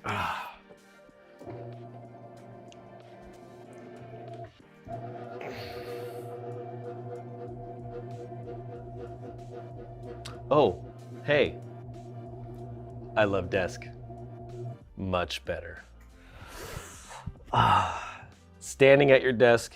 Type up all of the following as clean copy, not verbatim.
Ah. Oh, hey, I love desk. Much better. Standing at your desk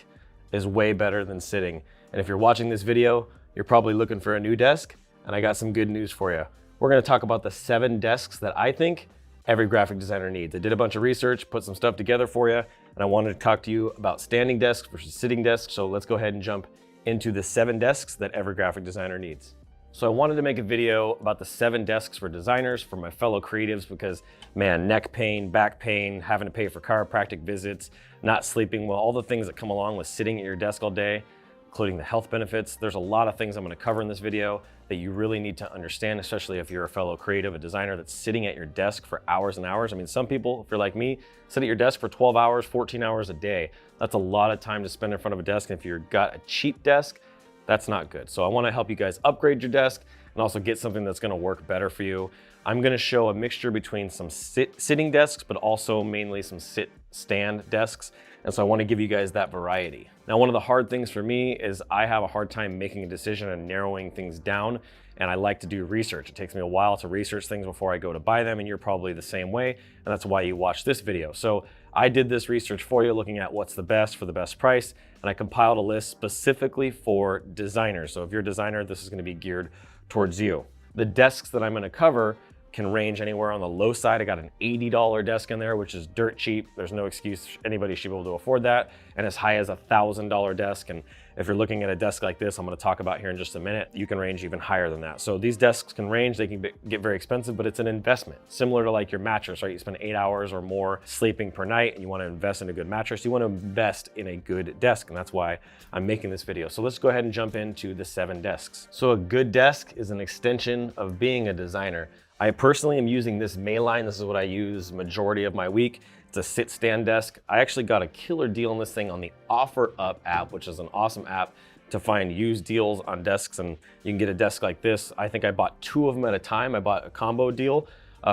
is way better than sitting. And if you're watching this video, you're probably looking for a new desk, and I got some good news for you. We're gonna talk about the 7 desks that I think every graphic designer needs. I did a bunch of research, put some stuff together for you, and I wanted to talk to you about standing desks versus sitting desks. So let's go ahead and jump into the 7 desks that every graphic designer needs. So I wanted to make a video about the 7 desks for designers for my fellow creatives because, man, neck pain, back pain, having to pay for chiropractic visits, not sleeping well, all the things that come along with sitting at your desk all day, including the health benefits. There's a lot of things I'm going to cover in this video that you really need to understand, especially if you're a fellow creative, a designer that's sitting at your desk for hours and hours. I mean, some people, if you're like me, sit at your desk for 12 hours, 14 hours a day. That's a lot of time to spend in front of a desk. And if you've got a cheap desk, that's not good. So I want to help you guys upgrade your desk and also get something that's going to work better for you. I'm going to show a mixture between some sitting desks, but also mainly some sit-stand desks. And so I want to give you guys that variety. Now, one of the hard things for me is I have a hard time making a decision and narrowing things down. And I like to do research. It takes me a while to research things before I go to buy them, and you're probably the same way. And that's why you watch this video. So I did this research for you, looking at what's the best for the best price. And I compiled a list specifically for designers. So if you're a designer, this is going to be geared towards you. The desks that I'm going to cover can range anywhere. On the low side, I got an $80 desk in there, which is dirt cheap. There's no excuse anybody should be able to afford that. And as high as a $1,000 desk. And if you're looking at a desk like this, I'm going to talk about here in just a minute, you can range even higher than that. So these desks can range, they can get very expensive, but it's an investment. Similar to like your mattress, right? You spend 8 hours or more sleeping per night and you want to invest in a good mattress. You want to invest in a good desk. And that's why I'm making this video. So let's go ahead and jump into the 7 desks. So a good desk is an extension of being a designer. I personally am using this Mayline. This is what I use majority of my week. It's a sit-stand desk. I actually got a killer deal on this thing on the OfferUp app, which is an awesome app to find used deals on desks, and you can get a desk like this. I think I bought 2 of them at a time. I bought a combo deal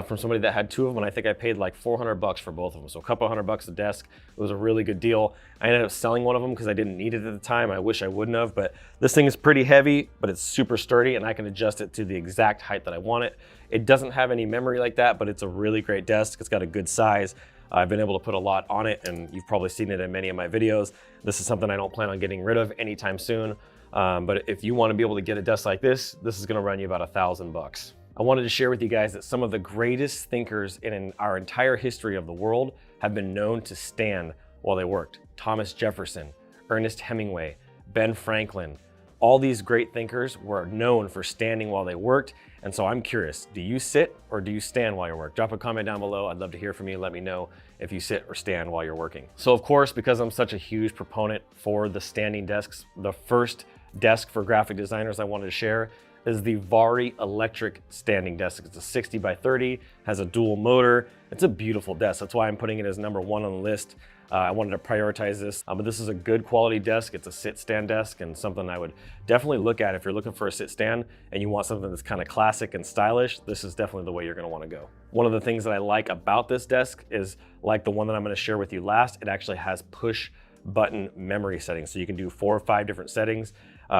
from somebody that had 2 of them, and I think I paid like $400 for both of them. So a couple $100 a desk. It was a really good deal. I ended up selling one of them because I didn't need it at the time. I wish I wouldn't have, but this thing is pretty heavy, but it's super sturdy, and I can adjust it to the exact height that I want it. It doesn't have any memory like that, but it's a really great desk. It's got a good size. I've been able to put a lot on it, and you've probably seen it in many of my videos. This is something I don't plan on getting rid of anytime soon. But if you want to be able to get a desk like this is going to run you about $1,000. I wanted to share with you guys that some of the greatest thinkers in our entire history of the world have been known to stand while they worked. Thomas Jefferson, Ernest Hemingway, Ben Franklin. All these great thinkers were known for standing while they worked. And so I'm curious, do you sit or do you stand while you work? Drop a comment down below. I'd love to hear from you. Let me know if you sit or stand while you're working. So of course, because I'm such a huge proponent for the standing desks, the first desk for graphic designers I wanted to share is the Vari electric standing desk. It's a 60 by 30, has a dual motor. It's a beautiful desk. That's why I'm putting it as #1 on the list. I wanted to prioritize this, but this is a good quality desk. It's a sit-stand desk and something I would definitely look at if you're looking for a sit-stand and you want something that's kind of classic and stylish. This is definitely the way you're going to want to go. One of the things that I like about this desk is, like the one that I'm going to share with you last, it actually has push button memory settings. So you can do 4 or 5 different settings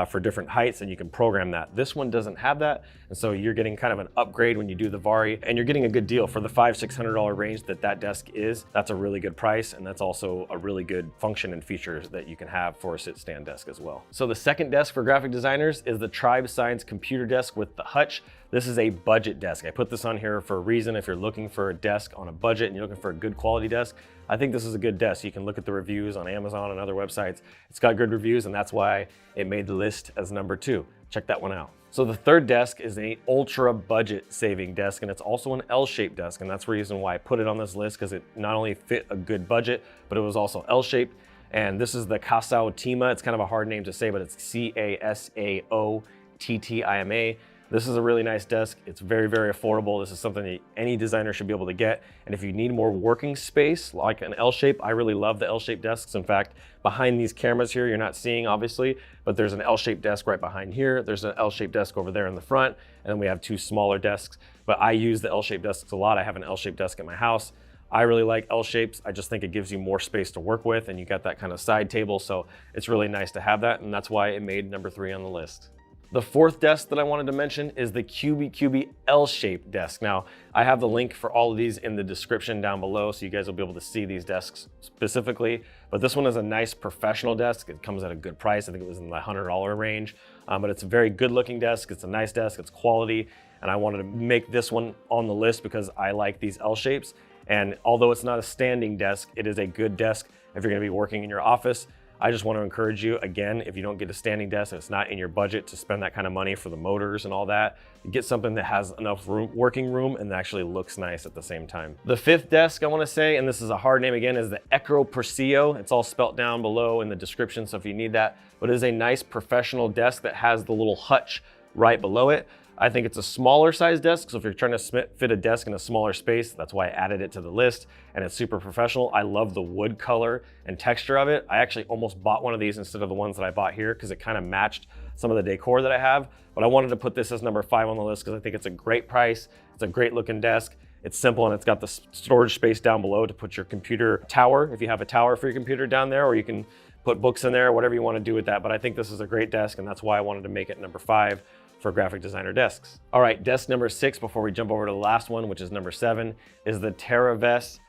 for different heights, and you can program that. This one doesn't have that, and so you're getting kind of an upgrade when you do the Vari, and you're getting a good deal for the $500–600 range that desk is. That's a really good price, and that's also a really good function and features that you can have for a sit-stand desk as well. So the second desk for graphic designers is the Tribe Science computer desk with the hutch. This is a budget desk. I put this on here for a reason. If you're looking for a desk on a budget and you're looking for a good quality desk, I think this is a good desk. You can look at the reviews on Amazon and other websites. It's got good reviews, and that's why it made the list as #2. Check that one out. So the third desk is an ultra budget saving desk, and it's also an L-shaped desk, and that's the reason why I put it on this list, because it not only fit a good budget, but it was also L-shaped. And this is the Casao Tima. It's kind of a hard name to say, but it's Casaottima. This is a really nice desk. It's very, very affordable. This is something that any designer should be able to get. And if you need more working space, like an L-shape, I really love the L-shaped desks. In fact, behind these cameras here, you're not seeing obviously, but there's an L-shaped desk right behind here. There's an L-shaped desk over there in the front, and then we have 2 smaller desks. But I use the L-shaped desks a lot. I have an L-shaped desk at my house. I really like L shapes. I just think it gives you more space to work with, and you got that kind of side table. So it's really nice to have that. And that's why it made number 3 on the list. The fourth desk that I wanted to mention is the QB L-shaped desk. Now, I have the link for all of these in the description down below, so you guys will be able to see these desks specifically. But this one is a nice professional desk. It comes at a good price. I think it was in the $100 range, but it's a very good looking desk. It's a nice desk, it's quality. And I wanted to make this one on the list because I like these L shapes. And although it's not a standing desk, it is a good desk if you're gonna be working in your office. I just want to encourage you, again, if you don't get a standing desk and it's not in your budget to spend that kind of money for the motors and all that, get something that has enough working room and actually looks nice at the same time. The fifth desk I want to say, and this is a hard name again, is the Acroprcio. It's all spelt down below in the description, so if you need that, but it is a nice professional desk that has the little hutch right below it. I think it's a smaller size desk, so if you're trying to fit a desk in a smaller space, that's why I added it to the list, and it's super professional. I love the wood color and texture of it. I actually almost bought one of these instead of the ones that I bought here because it kind of matched some of the decor that I have, but I wanted to put this as number 5 on the list because I think it's a great price. It's a great looking desk. It's simple, and it's got the storage space down below to put your computer tower, if you have a tower for your computer down there, or you can put books in there, whatever you want to do with that. But I think this is a great desk, and that's why I wanted to make it number 5 for graphic designer desks. All right, desk number 6, before we jump over to the last one, which is number 7, is the TerraVest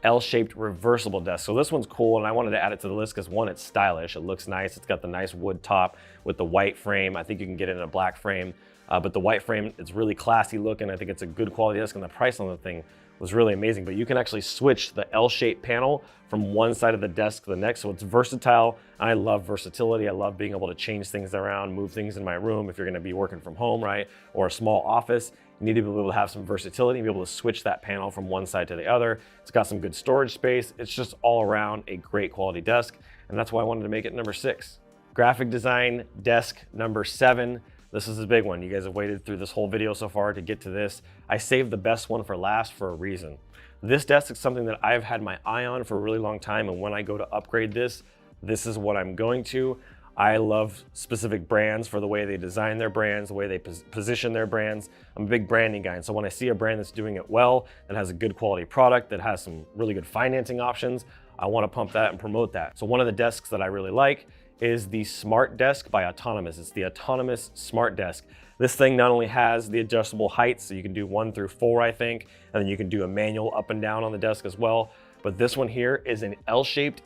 L-shaped reversible desk. So this one's cool, and I wanted to add it to the list because one, it's stylish, it looks nice, it's got the nice wood top with the white frame. I think you can get it in a black frame, but the white frame, it's really classy looking. I think it's a good quality desk, and the price on the thing was really amazing. But you can actually switch the L-shaped panel from one side of the desk to the next, so it's versatile. I love versatility. I love being able to change things around, move things in my room if you're gonna be working from home, right? Or a small office. You need to be able to have some versatility and be able to switch that panel from one side to the other. It's got some good storage space. It's just all around a great quality desk, and that's why I wanted to make it number 6. Graphic design desk number 7. This is a big one. You guys have waited through this whole video so far to get to this. I saved the best one for last for a reason. This desk is something that I've had my eye on for a really long time, and when I go to upgrade this, this is what I'm going to. I love specific brands for the way they design their brands, the way they position their brands. I'm a big branding guy, and so when I see a brand that's doing it well, that has a good quality product, that has some really good financing options, I want to pump that and promote that. So one of the desks that I really like is the Smart Desk by Autonomous. It's the Autonomous Smart Desk. This thing not only has the adjustable heights, so you can do 1 through 4, I think, and then you can do a manual up and down on the desk as well, but this one here is an L-shaped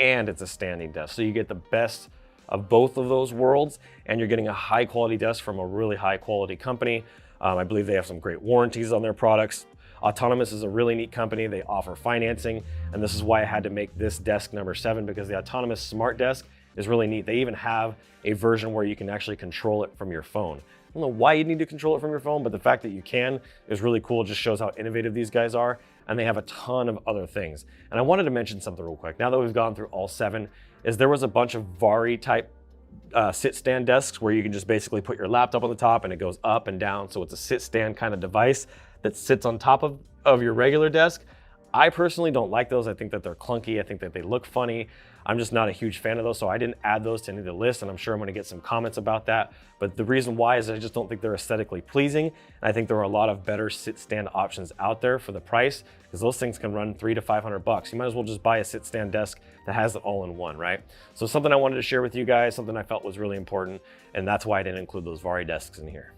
and it's a standing desk. So you get the best of both of those worlds, and you're getting a high quality desk from a really high quality company. I believe they have some great warranties on their products. Autonomous is a really neat company. They offer financing, and this is why I had to make this desk number 7, because the Autonomous Smart Desk is really neat. They even have a version where you can actually control it from your phone. I don't know why you need to control it from your phone, but the fact that you can is really cool. It just shows how innovative these guys are, and they have a ton of other things. And I wanted to mention something real quick. Now that we've gone through all 7, is there was a bunch of Vari type sit-stand desks where you can just basically put your laptop on the top and it goes up and down. So it's a sit-stand kind of device that sits on top of your regular desk. I personally don't like those. I think that they're clunky. I think that they look funny. I'm just not a huge fan of those, so I didn't add those to any of the list, and I'm sure I'm gonna get some comments about that. But the reason why is I just don't think they're aesthetically pleasing. And I think there are a lot of better sit-stand options out there for the price, because those things can run $300 to $500. You might as well just buy a sit-stand desk that has it all in one, right? So something I wanted to share with you guys, something I felt was really important, and that's why I didn't include those Vari desks in here.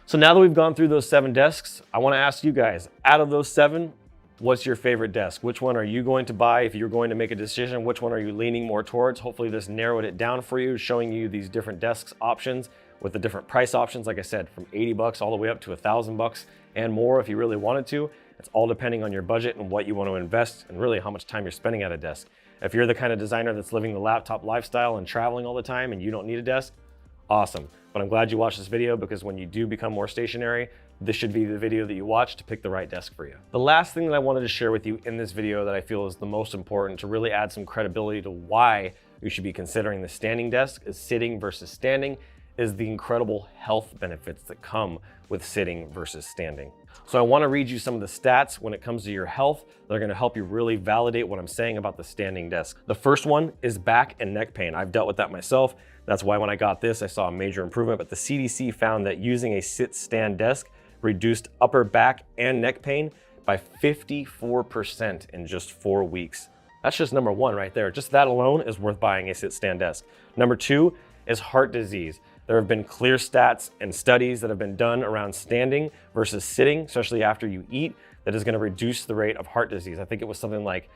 So now that we've gone through those 7 desks, I wanna ask you guys, out of those 7, what's your favorite desk? Which one are you going to buy if you're going to make a decision? Which one are you leaning more towards? Hopefully this narrowed it down for you, showing you these different desks options with the different price options. Like I said, from $80 all the way up to $1,000 and more if you really wanted to. It's all depending on your budget and what you want to invest and really how much time you're spending at a desk. If you're the kind of designer that's living the laptop lifestyle and traveling all the time and you don't need a desk, awesome. But I'm glad you watched this video, because when you do become more stationary, this should be the video that you watch to pick the right desk for you. The last thing that I wanted to share with you in this video that I feel is the most important to really add some credibility to why you should be considering the standing desk is sitting versus standing, is the incredible health benefits that come with sitting versus standing. So I want to read you some of the stats when it comes to your health that are going to help you really validate what I'm saying about the standing desk. The first one is back and neck pain. I've dealt with that myself. That's why when I got this, I saw a major improvement, but the CDC found that using a sit-stand desk reduced upper back and neck pain by 54% in just 4 weeks. That's just number one right there. Just that alone is worth buying a sit-stand desk. Number two is heart disease. There have been clear stats and studies that have been done around standing versus sitting, especially after you eat, that is going to reduce the rate of heart disease. I think it was something like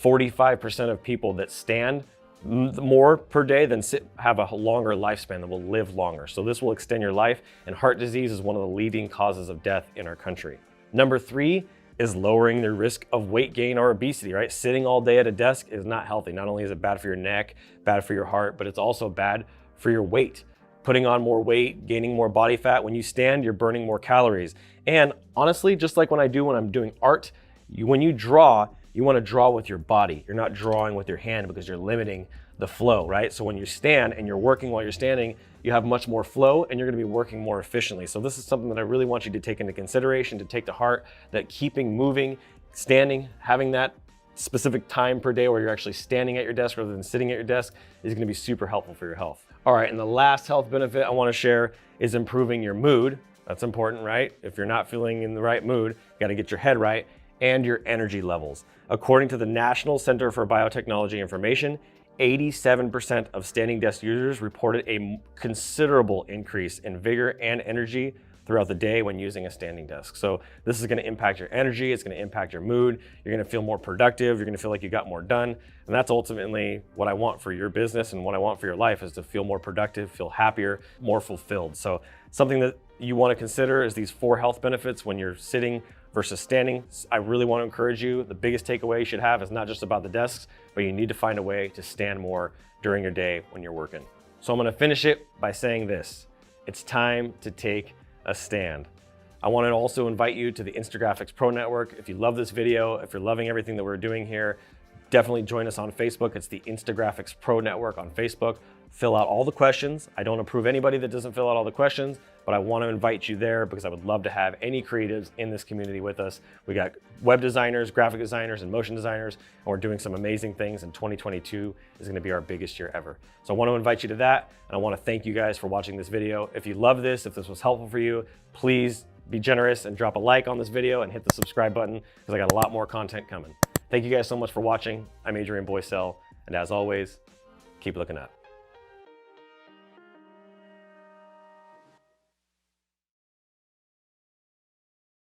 45% of people that stand more per day than sit have a longer lifespan, that will live longer. So this will extend your life, and heart disease is one of the leading causes of death in our country. Number three is lowering the risk of weight gain or obesity, right? Sitting all day at a desk is not healthy. Not only is it bad for your neck, bad for your heart, but it's also bad for your weight. Putting on more weight, gaining more body fat. When you stand, you're burning more calories. And honestly, just like when I'm doing art, when you draw, you want to draw with your body. You're not drawing with your hand because you're limiting the flow, right? So when you stand and you're working while you're standing, you have much more flow and you're going to be working more efficiently. So this is something that I really want you to take into consideration, to take to heart, that keeping moving, standing, having that specific time per day where you're actually standing at your desk rather than sitting at your desk is going to be super helpful for your health. All right, and the last health benefit I want to share is improving your mood. That's important, right? If you're not feeling in the right mood, you got to get your head right, and your energy levels. According to the National Center for Biotechnology Information, 87% of standing desk users reported a considerable increase in vigor and energy throughout the day when using a standing desk. So this is going to impact your energy, it's going to impact your mood, you're going to feel more productive, you're going to feel like you got more done. And that's ultimately what I want for your business and what I want for your life, is to feel more productive, feel happier, more fulfilled. So something that you want to consider is these 4 health benefits when you're sitting versus standing. I really want to encourage you, the biggest takeaway you should have is not just about the desks, but you need to find a way to stand more during your day when you're working. So I'm going to finish it by saying this: it's time to take a stand. I want to also invite you to the Instagraphics Pro Network. If you love this video, if you're loving everything that we're doing here, definitely join us on Facebook. It's the Instagraphics Pro Network on Facebook. Fill out all the questions. I don't approve anybody that doesn't fill out all the questions, but I want to invite you there because I would love to have any creatives in this community with us. We got web designers, graphic designers, and motion designers, and we're doing some amazing things, and 2022 is going to be our biggest year ever. So I want to invite you to that, and I want to thank you guys for watching this video. If you love this, if this was helpful for you, please be generous and drop a like on this video and hit the subscribe button, because I got a lot more content coming. Thank you guys so much for watching. I'm Adrian Boycell, and as always, keep looking up.